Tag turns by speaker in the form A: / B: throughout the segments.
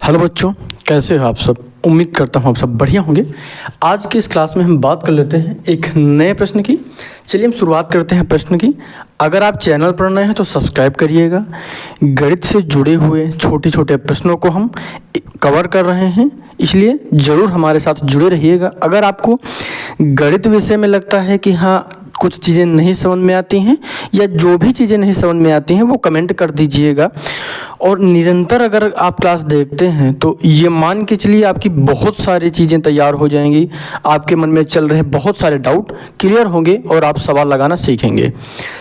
A: Hello बच्चों, कैसे हो आप सब। उम्मीद करता हूँ आप सब बढ़िया होंगे। आज की इस क्लास में हम बात कर लेते हैं एक नए प्रश्न की। चलिए हम शुरुआत करते हैं प्रश्न की। अगर आप चैनल पर नए हैं तो सब्सक्राइब करिएगा। गणित से जुड़े हुए छोटे छोटे प्रश्नों को हम कवर कर रहे हैं, इसलिए ज़रूर हमारे साथ जुड़े रहिएगा। अगर आपको गणित विषय में लगता है कि हाँ कुछ चीज़ें नहीं समझ में आती हैं या जो भी चीज़ें नहीं समझ में आती हैं वो कमेंट कर दीजिएगा। और निरंतर अगर आप क्लास देखते हैं तो ये मान के चलिए आपकी बहुत सारी चीज़ें तैयार हो जाएंगी। आपके मन में चल रहे बहुत सारे डाउट क्लियर होंगे और आप सवाल लगाना सीखेंगे।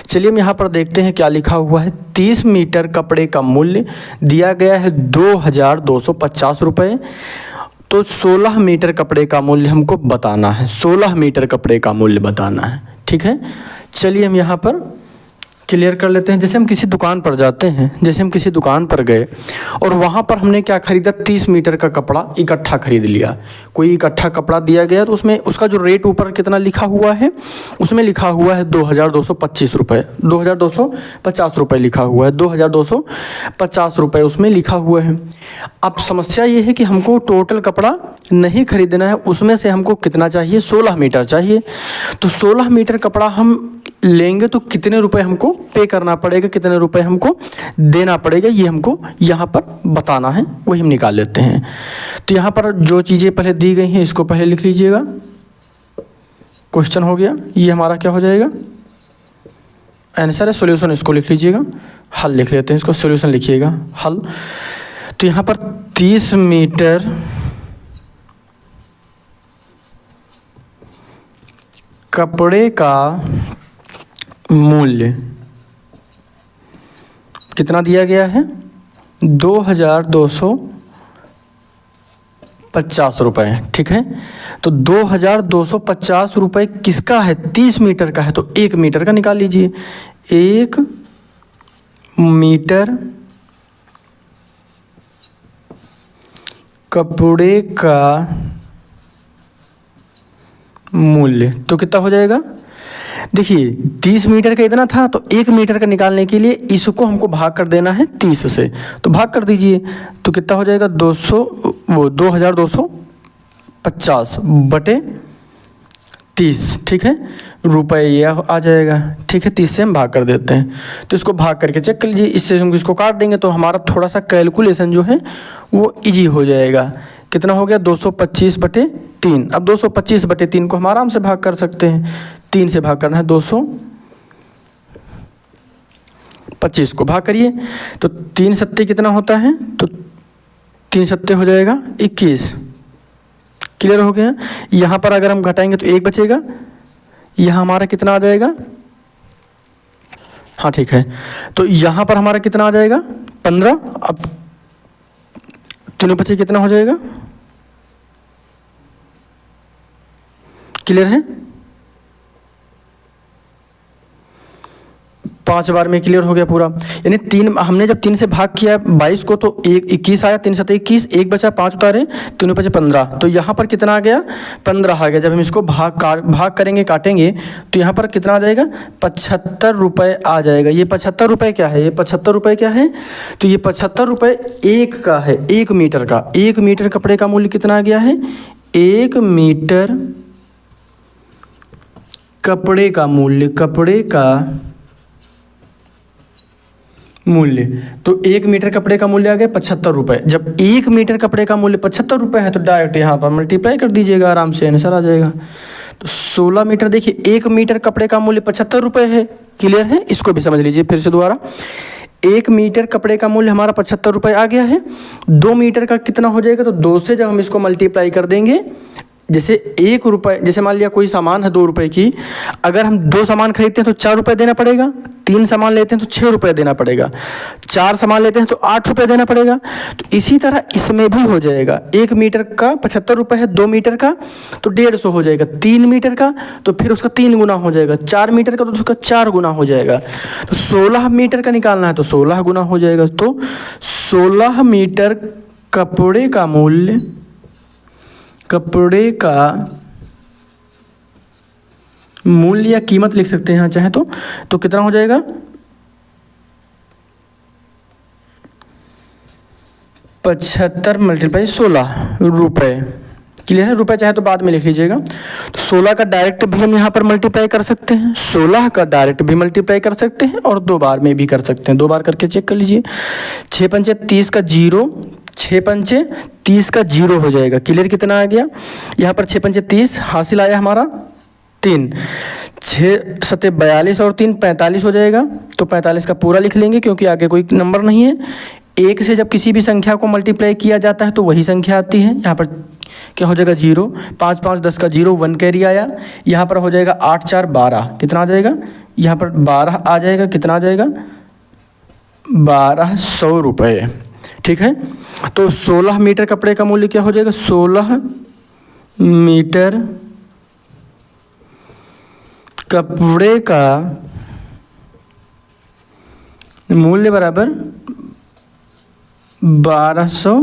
A: चलिए हम यहाँ पर देखते हैं क्या लिखा हुआ है। 30 मीटर कपड़े का मूल्य दिया गया है 2250 रुपये। तो 16 मीटर कपड़े का मूल्य हमको बताना है। 16 मीटर कपड़े का मूल्य बताना है, ठीक है। चलिए हम यहाँ पर क्लियर कर लेते हैं। जैसे हम किसी दुकान पर जाते हैं, जैसे हम किसी दुकान पर गए और वहाँ पर हमने क्या खरीदा, 30 मीटर का कपड़ा इकट्ठा खरीद लिया। कोई इकट्ठा कपड़ा दिया गया तो उसमें उसका जो रेट ऊपर कितना लिखा हुआ है, उसमें लिखा हुआ है 2225 रुपये, 2250 रुपये लिखा हुआ है, 2250 रुपये उसमें लिखा हुआ है। अब समस्या ये है कि हमको टोटल कपड़ा नहीं खरीदना है, उसमें से हमको कितना चाहिए, 16 मीटर चाहिए। तो 16 मीटर कपड़ा हम लेंगे तो कितने रुपए हमको पे करना पड़ेगा, कितने रुपए हमको देना पड़ेगा, ये हमको यहाँ पर बताना है, वही हम निकाल लेते हैं। तो यहाँ पर जो चीज़ें पहले दी गई हैं इसको पहले लिख लीजिएगा। क्वेश्चन हो गया, ये हमारा क्या हो जाएगा, आंसर है। सॉल्यूशन इसको लिख लीजिएगा, हल लिख लेते हैं इसको, सॉल्यूशन लिखिएगा, हल। तो यहाँ पर 30 मीटर कपड़े का मूल्य कितना दिया गया है, 2250 रुपये, ठीक है। तो 2250 रुपये किसका है, 30 मीटर का है, तो 1 मीटर का निकाल लीजिए। 1 मीटर कपड़े का मूल्य तो कितना हो जाएगा, देखिए 30 मीटर का इतना था, तो 1 मीटर का निकालने के लिए इसको हमको भाग कर देना है 30 से, तो भाग कर दीजिए। तो कितना हो जाएगा, 2250 बटे 30, ठीक है, रुपये ये आ जाएगा, ठीक है। 30 से हम भाग कर देते हैं, तो इसको भाग करके चेक कर लीजिए। इससे हम इसको काट देंगे तो हमारा थोड़ा सा कैलकुलेशन जो है वो इजी हो जाएगा। कितना हो गया, 225 बटे 3। अब 225 बटे 3 को हम आराम से भाग कर सकते हैं। 3 से भाग करना है, 225 को भाग करिए तो 3 सत्ते कितना होता है, तो 3 सत्ते हो जाएगा 21। क्लियर हो गया। यहाँ पर अगर हम घटाएंगे तो 1 बचेगा, यहाँ हमारा कितना आ जाएगा, हाँ ठीक है। तो यहाँ पर हमारा कितना आ जाएगा, 15। अब तीनों बचे कितना हो जाएगा, क्लियर है। 5 बार में क्लियर हो गया पूरा। यानी 3 हमने जब 3 से भाग किया 22 को तो 21 आया, 3 7 21, 1 बचा, 5 उतारे, तीनों बचे 15। तो यहाँ पर कितना आ गया, 15 आ गया। जब हम इसको भाग करेंगे, काटेंगे, तो यहाँ पर कितना आ जाएगा, 75 रुपये आ जाएगा। ये 75 रुपये क्या है, ये 75 रुपये क्या है, तो ये 75 रुपये 1 का है, 1 मीटर का। 1 मीटर कपड़े का मूल्य कितना आ गया है, 1 मीटर कपड़े का मूल्य, कपड़े का मूल्य। तो 1 मीटर कपड़े का मूल्य आ गया 75 रुपये। जब 1 मीटर कपड़े का मूल्य 75 रुपये है तो डायरेक्ट यहाँ पर मल्टीप्लाई कर दीजिएगा, आराम से आंसर आ जाएगा। तो 16 मीटर, देखिए 1 मीटर कपड़े का मूल्य 75 रुपये है, क्लियर है। इसको भी समझ लीजिए फिर से दोबारा। 1 मीटर कपड़े का मूल्य हमारा 75 रुपये आ गया है। 2 मीटर का कितना हो जाएगा, तो 2 से जब हम इसको मल्टीप्लाई कर देंगे, जैसे 1 रुपये, जैसे मान लिया कोई सामान है 2 रुपये की, अगर हम 2 सामान खरीदते हैं तो 4 रुपये देना पड़ेगा, 3 सामान लेते हैं तो 6 रुपये देना पड़ेगा, 4 सामान लेते हैं तो 8 रुपये देना पड़ेगा। तो इसी तरह इसमें भी हो जाएगा। 1 मीटर का 75 रुपये है, 2 मीटर का तो 150 हो जाएगा, 3 मीटर का तो फिर उसका 3 गुना हो जाएगा, 4 मीटर का तो उसका 4 गुना हो जाएगा। तो 16 मीटर का निकालना है तो 16 गुना हो जाएगा। तो 16 मीटर कपड़े का मूल्य, कपड़े का मूल्य या कीमत लिख सकते हैं यहाँ चाहे तो कितना हो जाएगा, 75 मल्टीप्लाई 16 रुपये। क्लियर है? रुपये चाहे तो बाद में लिख लीजिएगा। तो 16 का डायरेक्ट भी हम यहाँ पर मल्टीप्लाई कर सकते हैं, 16 का डायरेक्ट भी मल्टीप्लाई कर सकते हैं और 2 बार में भी कर सकते हैं। 2 बार करके चेक कर लीजिए। 6 पंचे 30 का 0, 6 पंचे 30 का 0 हो जाएगा। क्लियर? कितना आ गया यहाँ पर? 6 पंचे 30 हासिल आया हमारा 3, 6 सत्ते 42 और 3 45 हो जाएगा। तो 45 का पूरा लिख लेंगे क्योंकि आगे कोई नंबर नहीं है। 1 से जब किसी भी संख्या को मल्टीप्लाई किया जाता है तो वही संख्या आती है। यहाँ पर क्या हो जाएगा? 0, 5 5 10 का 0, 1 कैरी आया। यहाँ पर हो जाएगा 8 4 12, कितना आ जाएगा? यहाँ पर 12 आ जाएगा। कितना आ जाएगा? 1200 रुपये। ठीक है? तो 16 मीटर कपड़े का मूल्य क्या हो जाएगा? 16 मीटर कपड़े का मूल्य बराबर 1200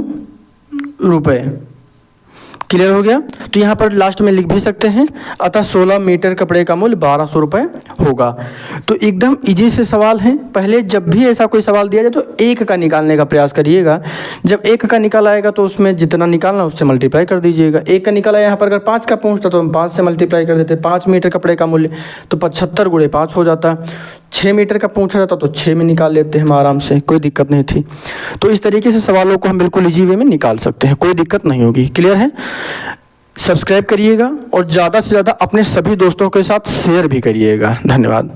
A: रुपये। क्लियर हो गया? तो यहाँ पर लास्ट में लिख भी सकते हैं, अतः 16 मीटर कपड़े का मूल्य 1200 रुपये होगा। तो एकदम इजी से सवाल है। पहले जब भी ऐसा कोई सवाल दिया जाए तो 1 का निकालने का प्रयास करिएगा। जब 1 का निकाल आएगा तो उसमें जितना निकालना उससे मल्टीप्लाई कर दीजिएगा। 1 का निकाला यहाँ पर अगर 5 का पहुँचता तो हम 5 से मल्टीप्लाई कर देते। 5 मीटर कपड़े का मूल्य तो 75 गुणे 5 हो जाता। 6 मीटर का पूछा जाता तो 6 में निकाल लेते हैं हम आराम से, कोई दिक्कत नहीं थी। तो इस तरीके से सवालों को हम बिल्कुल इजी वे में निकाल सकते हैं, कोई दिक्कत नहीं होगी। क्लियर है? सब्सक्राइब करिएगा और ज़्यादा से ज़्यादा अपने सभी दोस्तों के साथ शेयर भी करिएगा। धन्यवाद।